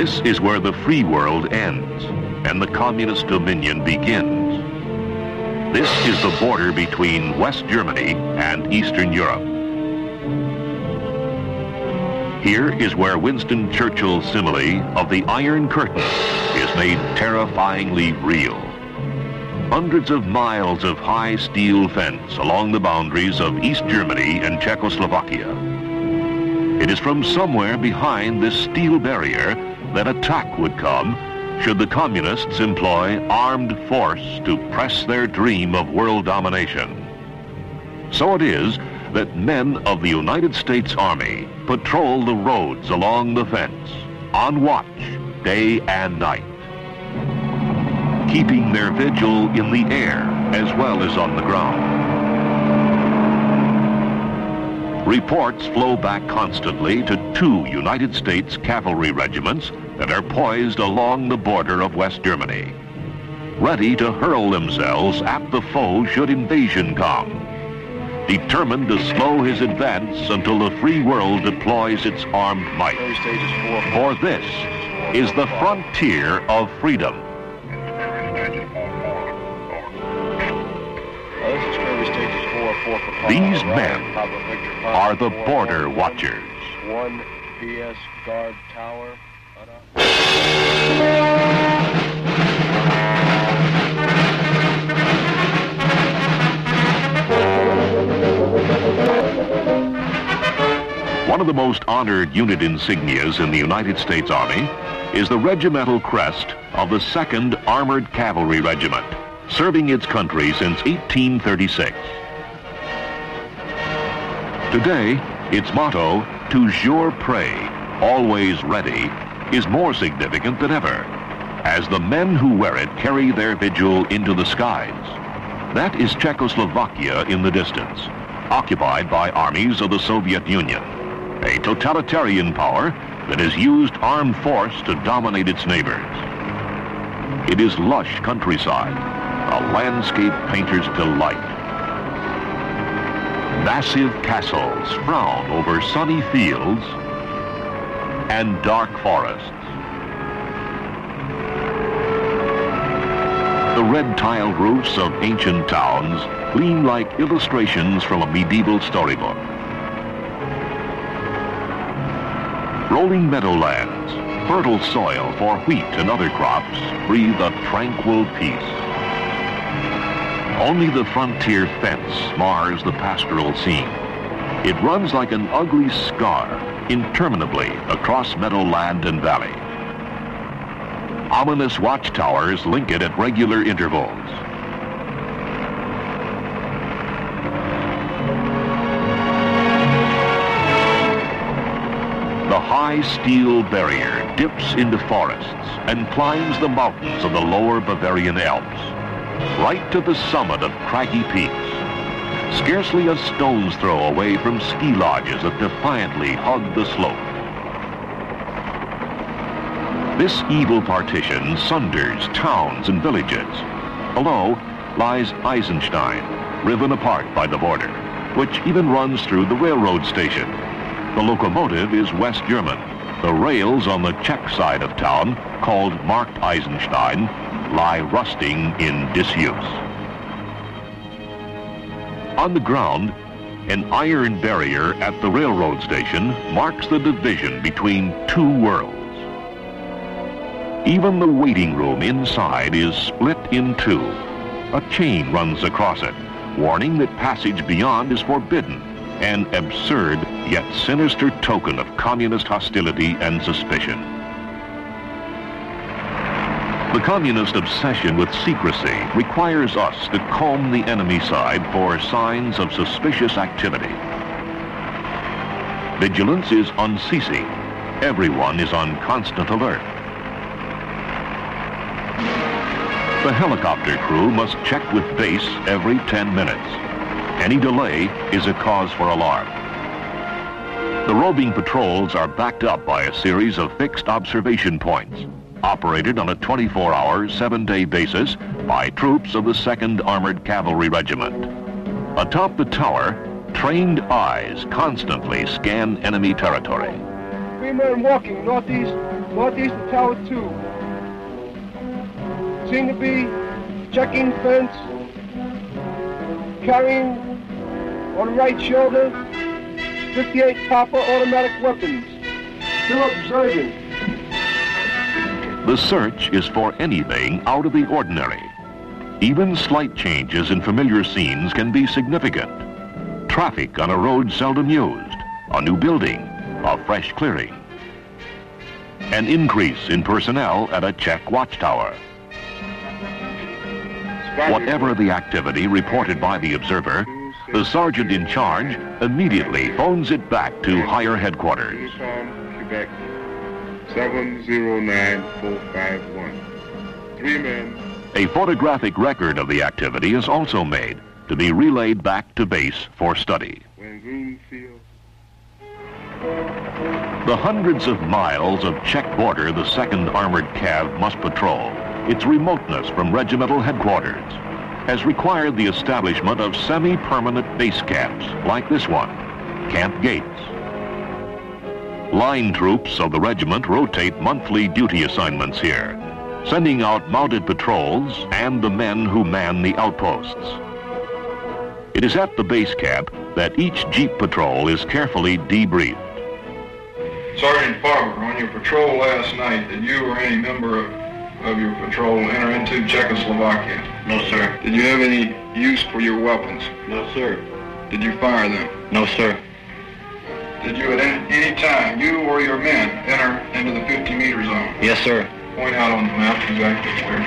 This is where the free world ends and the communist dominion begins. This is the border between West Germany and Eastern Europe. Here is where Winston Churchill's simile of the Iron Curtain is made terrifyingly real. Hundreds of miles of high steel fence along the boundaries of East Germany and Czechoslovakia. It is from somewhere behind this steel barrier that attack would come should the communists employ armed force to press their dream of world domination. So it is that men of the United States Army patrol the roads along the fence, on watch day and night, keeping their vigil in the air as well as on the ground. Reports flow back constantly to 2 United States cavalry regiments that are poised along the border of West Germany, ready to hurl themselves at the foe should invasion come, determined to slow his advance until the free world deploys its armed might. For this is the frontier of freedom. These men are the border watchers. 1 PS guard tower. One of the most honored unit insignias in the United States Army is the regimental crest of the 2nd Armored Cavalry Regiment, serving its country since 1836. Today, its motto, toujours prêt, always ready, is more significant than ever, as the men who wear it carry their vigil into the skies. That is Czechoslovakia in the distance, occupied by armies of the Soviet Union, a totalitarian power that has used armed force to dominate its neighbors. It is lush countryside, a landscape painter's delight. Massive castles frown over sunny fields and dark forests. The red tiled roofs of ancient towns gleam like illustrations from a medieval storybook. Rolling meadowlands, fertile soil for wheat and other crops, breathe a tranquil peace. Only the frontier fence mars the pastoral scene. It runs like an ugly scar interminably across meadowland and valley. Ominous watchtowers link it at regular intervals. The high steel barrier dips into forests and climbs the mountains of the lower Bavarian Alps, right to the summit of craggy peaks, scarcely a stone's throw away from ski lodges that defiantly hug the slope. This evil partition sunders towns and villages. Below lies Eisenstein, riven apart by the border, which even runs through the railroad station. The locomotive is West German. The rails on the Czech side of town, called Markt Eisenstein, lie rusting in disuse. On the ground, an iron barrier at the railroad station marks the division between 2 worlds. Even the waiting room inside is split in 2. A chain runs across it, warning that passage beyond is forbidden, an absurd yet sinister token of communist hostility and suspicion. The communist obsession with secrecy requires us to comb the enemy side for signs of suspicious activity. Vigilance is unceasing. Everyone is on constant alert. The helicopter crew must check with base every 10 minutes. Any delay is a cause for alarm. The roving patrols are backed up by a series of fixed observation points, operated on a 24-hour, 7-day basis by troops of the 2nd Armored Cavalry Regiment. Atop the tower, trained eyes constantly scan enemy territory. 3 men walking northeast, northeast of Tower 2. Seem to be checking fence, carrying on the right shoulder 58 Papa automatic weapons. Still observing. The search is for anything out of the ordinary. Even slight changes in familiar scenes can be significant. Traffic on a road seldom used, a new building, a fresh clearing. An increase in personnel at a check watchtower. Whatever the activity reported by the observer, the sergeant in charge immediately phones it back to higher headquarters. Quebec 709451. 3 men. A photographic record of the activity is also made to be relayed back to base for study. When Greenfield. The hundreds of miles of check border the 2nd Armored Cav must patrol, its remoteness from regimental headquarters, has required the establishment of semi-permanent base camps like this one, Camp Gates. Line troops of the regiment rotate monthly duty assignments here, sending out mounted patrols and the men who man the outposts. It is at the base camp that each Jeep patrol is carefully debriefed. Sergeant Farber, on your patrol last night, did you or any member of your patrol enter into Czechoslovakia? No, sir. Did you have any use for your weapons? No, sir. Did you fire them? No, sir. Did you at any time, you or your men, enter into the 50-meter zone? Yes, sir. Point out on the map exactly where.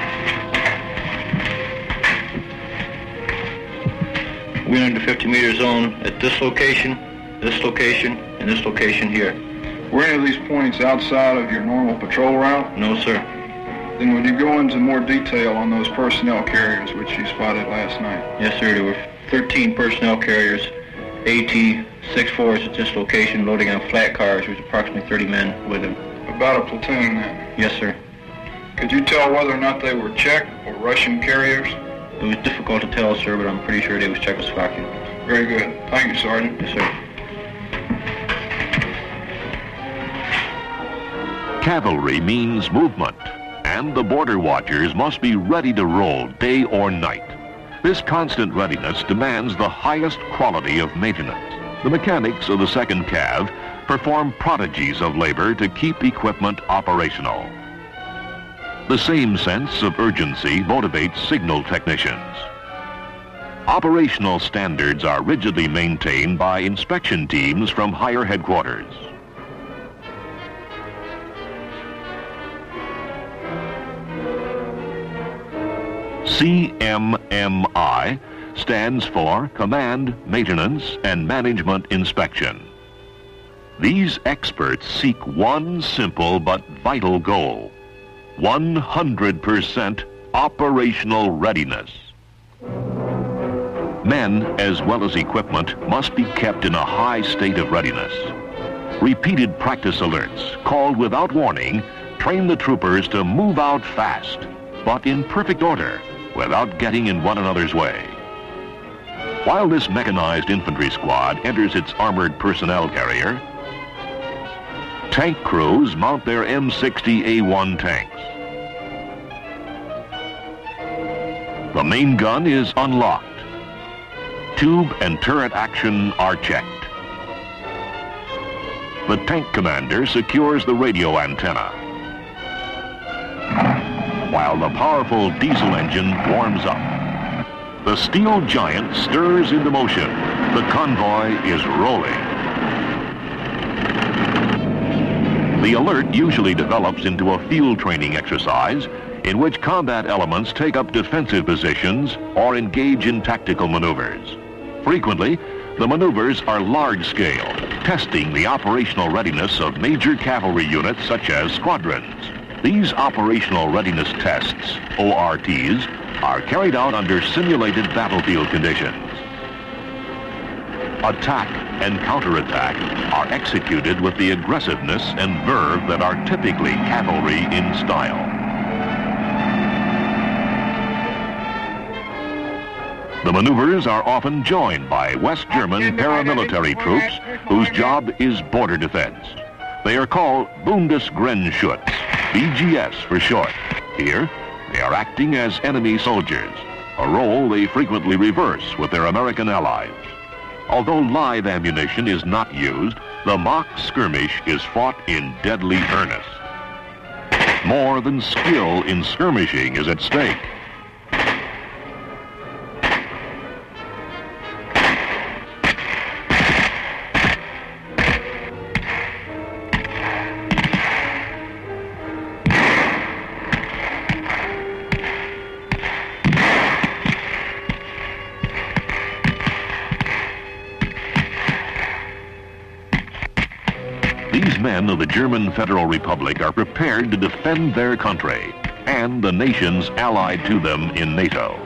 We entered the 50-meter zone at this location, and this location here. Were any of these points outside of your normal patrol route? No, sir. Then would you go into more detail on those personnel carriers which you spotted last night? Yes, sir. There were 13 personnel carriers, AT-64s at this location, loading on flat cars. There was approximately 30 men with them. About a platoon then? Yes, sir. Could you tell whether or not they were Czech or Russian carriers? It was difficult to tell, sir, but I'm pretty sure they was Czechoslovakian. Very good. Thank you, Sergeant. Yes, sir. Cavalry means movement, and the border watchers must be ready to roll day or night. This constant readiness demands the highest quality of maintenance. The mechanics of the 2nd Cav perform prodigies of labor to keep equipment operational. The same sense of urgency motivates signal technicians. Operational standards are rigidly maintained by inspection teams from higher headquarters. CMMI stands for Command, Maintenance, and Management Inspection. These experts seek one simple but vital goal: 100% operational readiness. Men, as well as equipment, must be kept in a high state of readiness. Repeated practice alerts, called without warning, train the troopers to move out fast, but in perfect order, without getting in one another's way. While this mechanized infantry squad enters its armored personnel carrier, tank crews mount their M60A1 tanks. The main gun is unlocked. Tube and turret action are checked. The tank commander secures the radio antenna, while the powerful diesel engine warms up. The steel giant stirs into motion. The convoy is rolling. The alert usually develops into a field training exercise in which combat elements take up defensive positions or engage in tactical maneuvers. Frequently, the maneuvers are large-scale, testing the operational readiness of major cavalry units such as squadrons. These operational readiness tests, ORTs, are carried out under simulated battlefield conditions. Attack and counterattack are executed with the aggressiveness and verve that are typically cavalry in style. The maneuvers are often joined by West German paramilitary troops whose job is border defense. They are called Bundesgrenzschutz, BGS for short. Here, they are acting as enemy soldiers, a role they frequently reverse with their American allies. Although live ammunition is not used, the mock skirmish is fought in deadly earnest. More than skill in skirmishing is at stake. These men of the German Federal Republic are prepared to defend their country and the nations allied to them in NATO.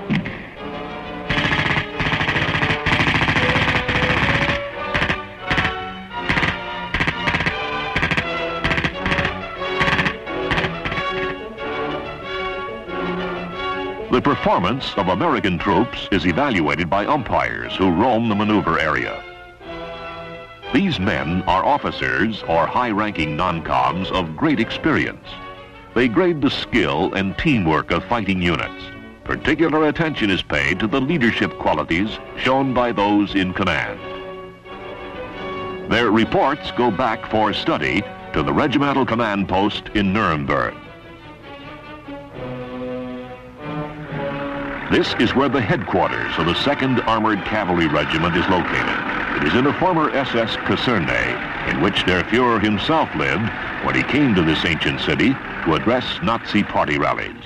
The performance of American troops is evaluated by umpires who roam the maneuver area. These men are officers or high-ranking non-coms of great experience. They grade the skill and teamwork of fighting units. Particular attention is paid to the leadership qualities shown by those in command. Their reports go back for study to the regimental command post in Nuremberg. This is where the headquarters of the 2nd Armored Cavalry Regiment is located. It is in a former SS Kaserne, in which Der Fuhrer himself lived when he came to this ancient city to address Nazi party rallies.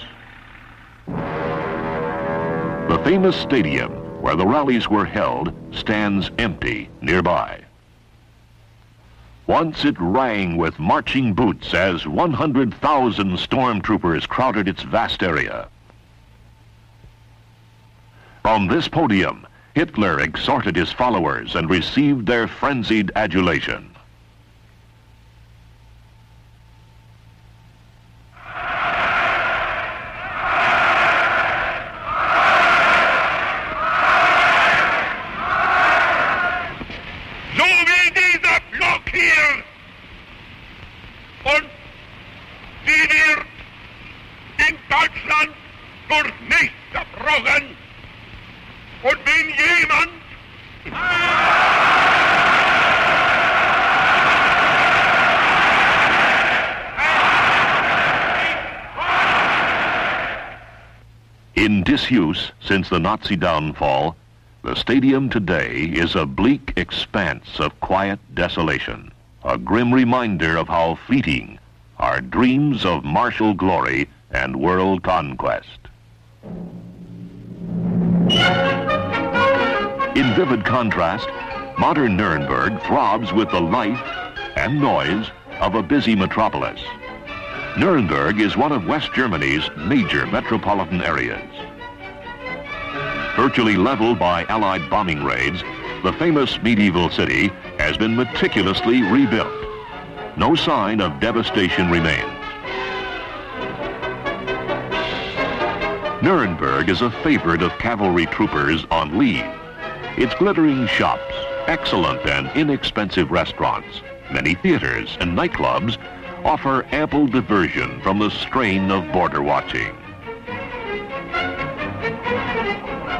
The famous stadium where the rallies were held stands empty nearby. Once it rang with marching boots as 100,000 stormtroopers crowded its vast area. From this podium, Hitler exhorted his followers and received their frenzied adulation. So wie dieser Block hier und die wird in Deutschland durch nichts zerbrochen. Und wenn jemand in disuse since the Nazi downfall, the stadium today is a bleak expanse of quiet desolation, a grim reminder of how fleeting are dreams of martial glory and world conquest. In vivid contrast, modern Nuremberg throbs with the life and noise of a busy metropolis. Nuremberg is one of West Germany's major metropolitan areas. Virtually leveled by Allied bombing raids, the famous medieval city has been meticulously rebuilt. No sign of devastation remains. Nuremberg is a favorite of cavalry troopers on leave. Its glittering shops, excellent and inexpensive restaurants, many theaters and nightclubs offer ample diversion from the strain of border watching.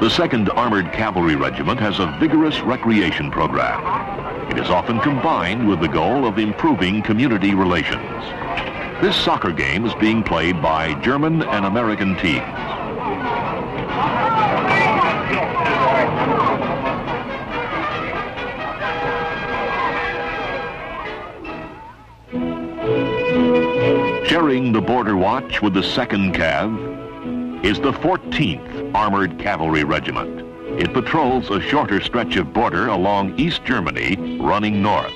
The 2nd Armored Cavalry Regiment has a vigorous recreation program. It is often combined with the goal of improving community relations. This soccer game is being played by German and American teams. Sharing the border watch with the 2nd Cav is the 14th Armored Cavalry Regiment. It patrols a shorter stretch of border along East Germany, running north.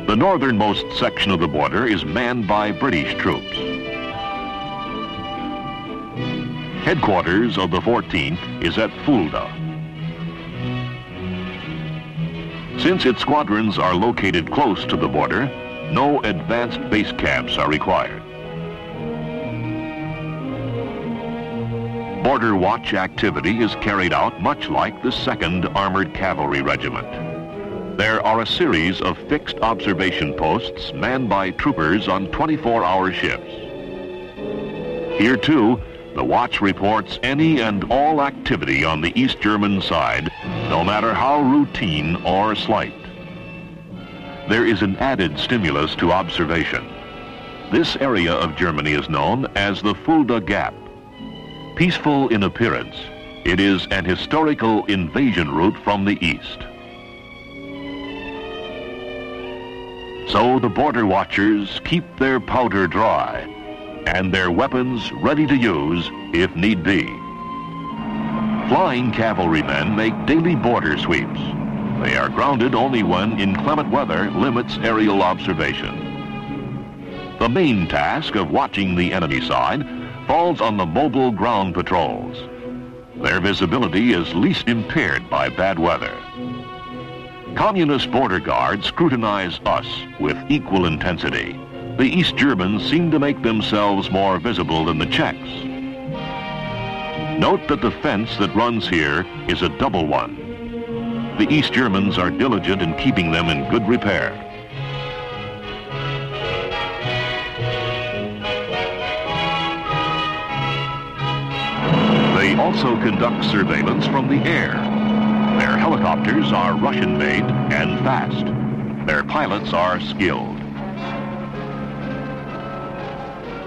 The northernmost section of the border is manned by British troops. Headquarters of the 14th is at Fulda. Since its squadrons are located close to the border, no advanced base camps are required. Border watch activity is carried out much like the 2nd Armored Cavalry Regiment. There are a series of fixed observation posts manned by troopers on 24-hour shifts. Here, too, the watch reports any and all activity on the East German side, no matter how routine or slight. There is an added stimulus to observation. This area of Germany is known as the Fulda Gap. Peaceful in appearance, it is an historical invasion route from the east. So the border watchers keep their powder dry and their weapons ready to use if need be. Flying cavalrymen make daily border sweeps. They are grounded only when inclement weather limits aerial observation. The main task of watching the enemy side falls on the mobile ground patrols. Their visibility is least impaired by bad weather. Communist border guards scrutinize us with equal intensity. The East Germans seem to make themselves more visible than the Czechs. Note that the fence that runs here is a double one. The East Germans are diligent in keeping them in good repair. They also conduct surveillance from the air. Their helicopters are Russian-made and fast. Their pilots are skilled.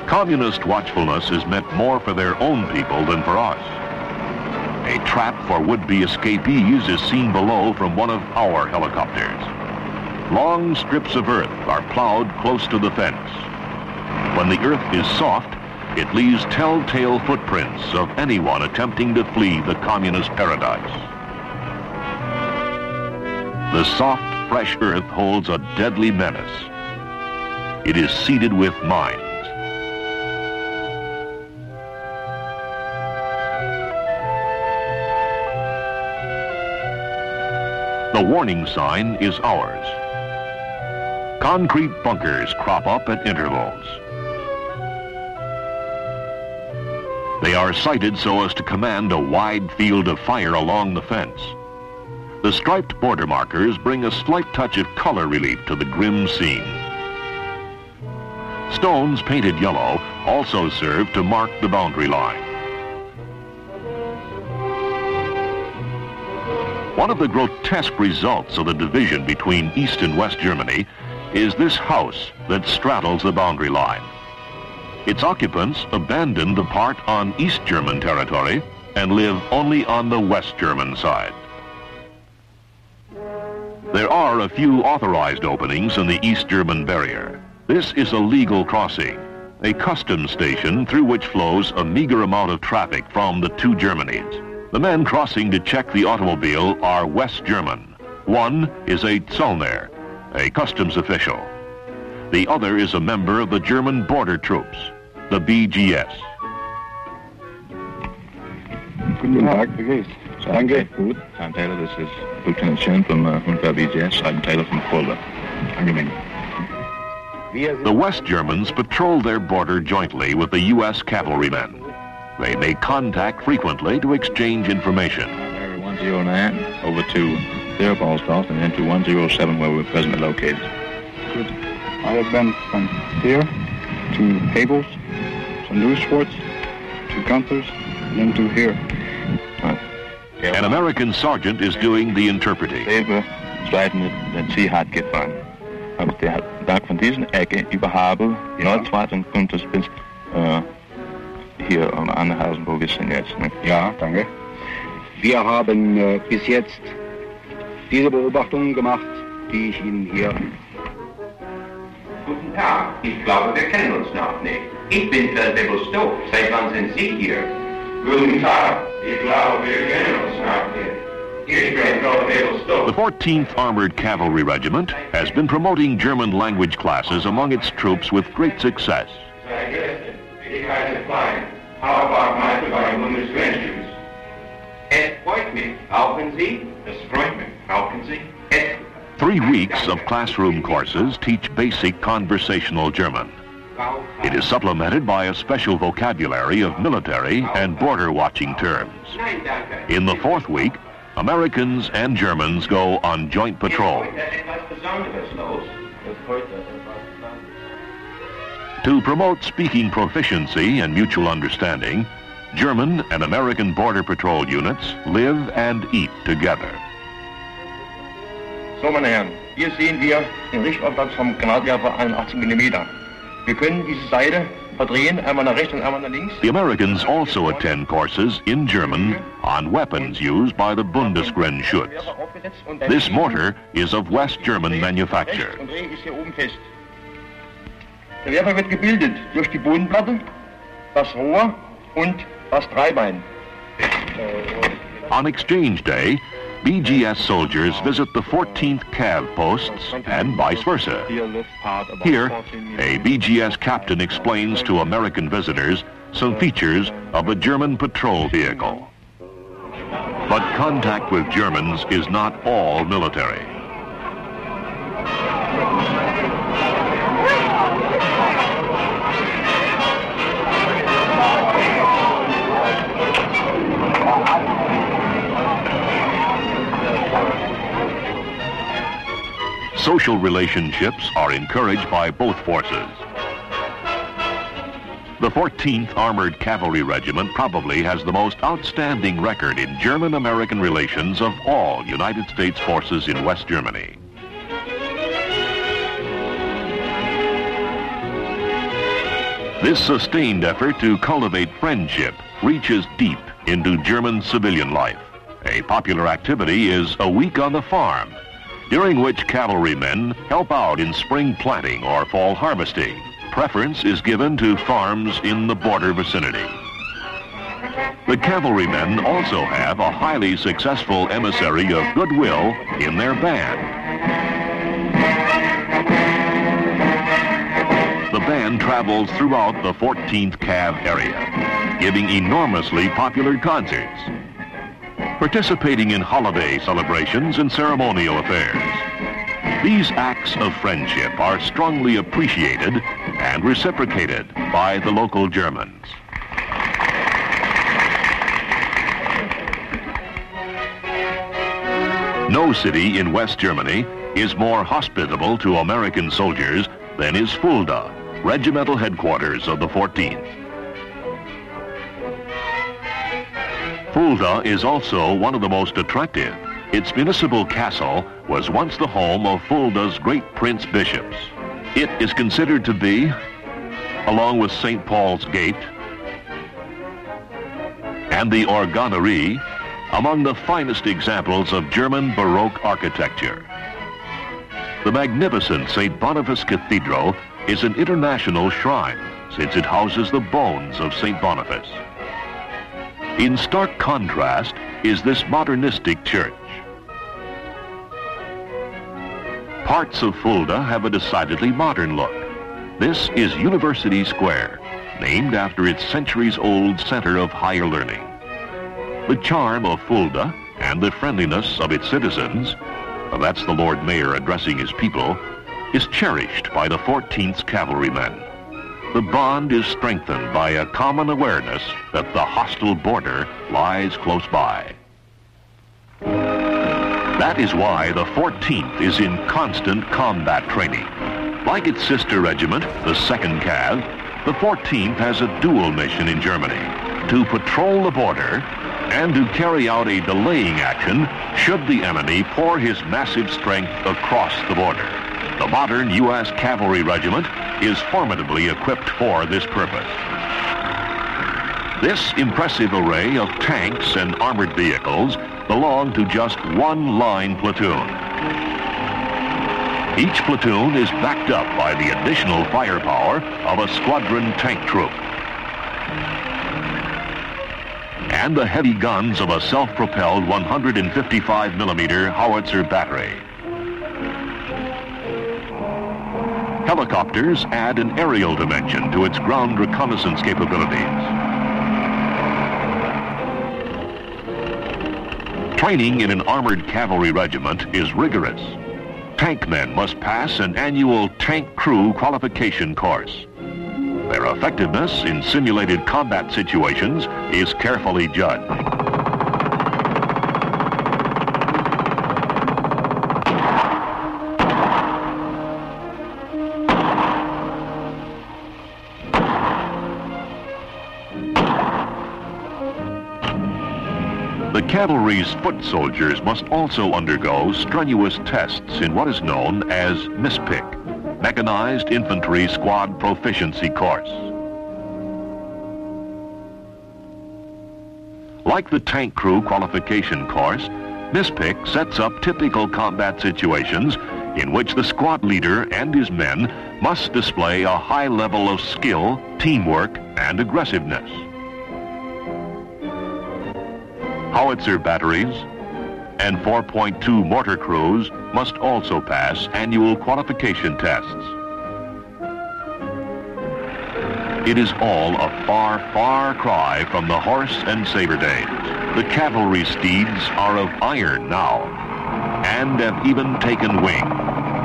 Communist watchfulness is meant more for their own people than for us. A trap for would-be escapees is seen below from one of our helicopters. Long strips of earth are plowed close to the fence. When the earth is soft, it leaves telltale footprints of anyone attempting to flee the communist paradise. The soft, fresh earth holds a deadly menace. It is seeded with mines. The warning sign is ours. Concrete bunkers crop up at intervals. They are sited so as to command a wide field of fire along the fence. The striped border markers bring a slight touch of color relief to the grim scene. Stones painted yellow also serve to mark the boundary line. One of the grotesque results of the division between East and West Germany is this house that straddles the boundary line. Its occupants abandon the part on East German territory and live only on the West German side. There are a few authorized openings in the East German barrier. This is a legal crossing, a customs station through which flows a meager amount of traffic from the two Germanies. The men crossing to check the automobile are West German. One is a Zollner, a customs official. The other is a member of the German border troops, the BGS. Guten Tag, wie geht's? Danke. Gut. I'm Taylor. This is Lieutenant Chen from BGS. I'm Taylor from Fulda. The West Germans patrol their border jointly with the U.S. cavalrymen. They make contact frequently to exchange information. Area 109 over to Theobaldstadt and then to 107 where we're presently located. Good. I have been from here to Habels, to Newsforts, to Gunther's, and then to here. An American sergeant is doing the interpreting. Zweiten den Ziehhardt gefahren. Aber der Tag von diesen Ecke über Habel, Nordschwarz und Gunther's bis hier am Annehausen, wo wir sind jetzt. Ne? Ja, danke. Wir haben bis jetzt diese Beobachtungen gemacht, die ich Ihnen hier... Guten Tag, ich glaube, wir kennen uns noch nicht. Ich bin Feldwebel Stoff. Seit wann sind Sie hier? Guten Tag, ich glaube, wir kennen uns noch nicht. Ich bin Feldwebel Stoff. The 14th Armored Cavalry Regiment has been promoting German language classes among its troops with great success. Ich heiße Klein. How about my beiden Bundesgrenzschutz? Es freut mich. Rauchen Sie? Es freut mich. Rauchen Sie? 3 weeks of classroom courses teach basic conversational German. It is supplemented by a special vocabulary of military and border watching terms. In the 4th week, Americans and Germans go on joint patrol. To promote speaking proficiency and mutual understanding, German and American Border Patrol units live and eat together. So, meine Herren, hier sehen wir den Richtauftakt vom Granatwerfer 81 mm. Wir können diese Seite verdrehen, einmal nach rechts und einmal nach links. The Americans also attend courses in German on weapons used by the Bundesgrenzschutz. This mortar is of West German manufacture. Der Werfer wird gebildet durch die Bodenplatte, das Rohr und das Dreibein. On Exchange Day, BGS soldiers visit the 14th Cav posts and vice versa. Here, a BGS captain explains to American visitors some features of a German patrol vehicle. But contact with Germans is not all military. Social relationships are encouraged by both forces. The 14th Armored Cavalry Regiment probably has the most outstanding record in German-American relations of all United States forces in West Germany. This sustained effort to cultivate friendship reaches deep into German civilian life. A popular activity is a week on the farm, during which cavalrymen help out in spring planting or fall harvesting. Preference is given to farms in the border vicinity. The cavalrymen also have a highly successful emissary of goodwill in their band. The band travels throughout the 14th Cav area, giving enormously popular concerts, participating in holiday celebrations and ceremonial affairs. These acts of friendship are strongly appreciated and reciprocated by the local Germans. No city in West Germany is more hospitable to American soldiers than is Fulda, regimental headquarters of the 14th. Fulda is also one of the most attractive. Its municipal castle was once the home of Fulda's great prince bishops. It is considered to be, along with St. Paul's Gate and the Organerie, among the finest examples of German Baroque architecture. The magnificent St. Boniface Cathedral is an international shrine since it houses the bones of St. Boniface. In stark contrast is this modernistic church. Parts of Fulda have a decidedly modern look. This is University Square, named after its centuries-old center of higher learning. The charm of Fulda and the friendliness of its citizens, that's the Lord Mayor addressing his people, is cherished by the 14th Cavalrymen. The bond is strengthened by a common awareness that the hostile border lies close by. That is why the 14th is in constant combat training. Like its sister regiment, the 2nd Cav, the 14th has a dual mission in Germany: to patrol the border and to carry out a delaying action should the enemy pour his massive strength across the border. The modern U.S. Cavalry Regiment is formidably equipped for this purpose. This impressive array of tanks and armored vehicles belong to just one line platoon. Each platoon is backed up by the additional firepower of a squadron tank troop and the heavy guns of a self-propelled 155mm howitzer battery. Helicopters add an aerial dimension to its ground reconnaissance capabilities. Training in an armored cavalry regiment is rigorous. Tank men must pass an annual tank crew qualification course. Their effectiveness in simulated combat situations is carefully judged. The cavalry's foot soldiers must also undergo strenuous tests in what is known as MISPIC, Mechanized Infantry Squad Proficiency Course. Like the tank crew qualification course, MISPIC sets up typical combat situations in which the squad leader and his men must display a high level of skill, teamwork, and aggressiveness. Howitzer batteries and 4.2 mortar crews must also pass annual qualification tests. It is all a far, far cry from the horse and saber days. The cavalry steeds are of iron now, and have even taken wing,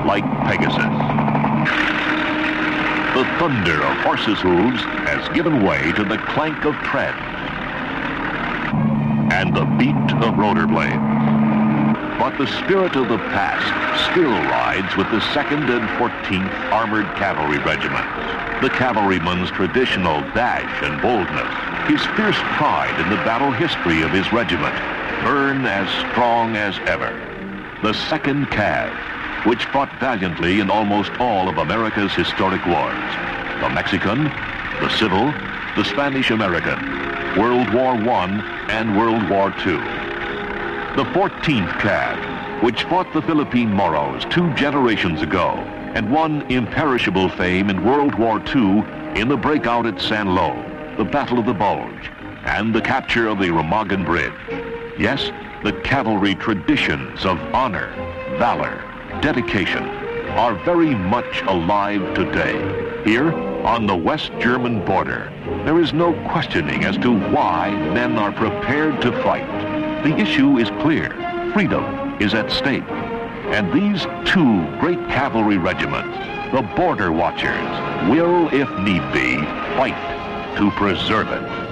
like Pegasus. The thunder of horses' hooves has given way to the clank of tread and the beat of rotor blades. But the spirit of the past still rides with the 2nd and 14th Armored Cavalry Regiments. The cavalryman's traditional dash and boldness, his fierce pride in the battle history of his regiment, burn as strong as ever. The 2nd Cav, which fought valiantly in almost all of America's historic wars. The Mexican, the Civil, the Spanish-American, World War I and World War II. The 14th Cav, which fought the Philippine Moros 2 generations ago and won imperishable fame in World War II in the breakout at San Lo, the Battle of the Bulge, and the capture of the Remagen Bridge. Yes, the cavalry traditions of honor, valor, dedication are very much alive today. Here, on the West German border, there is no questioning as to why men are prepared to fight. The issue is clear. Freedom is at stake. And these 2 great cavalry regiments, the Border Watchers, will, if need be, fight to preserve it.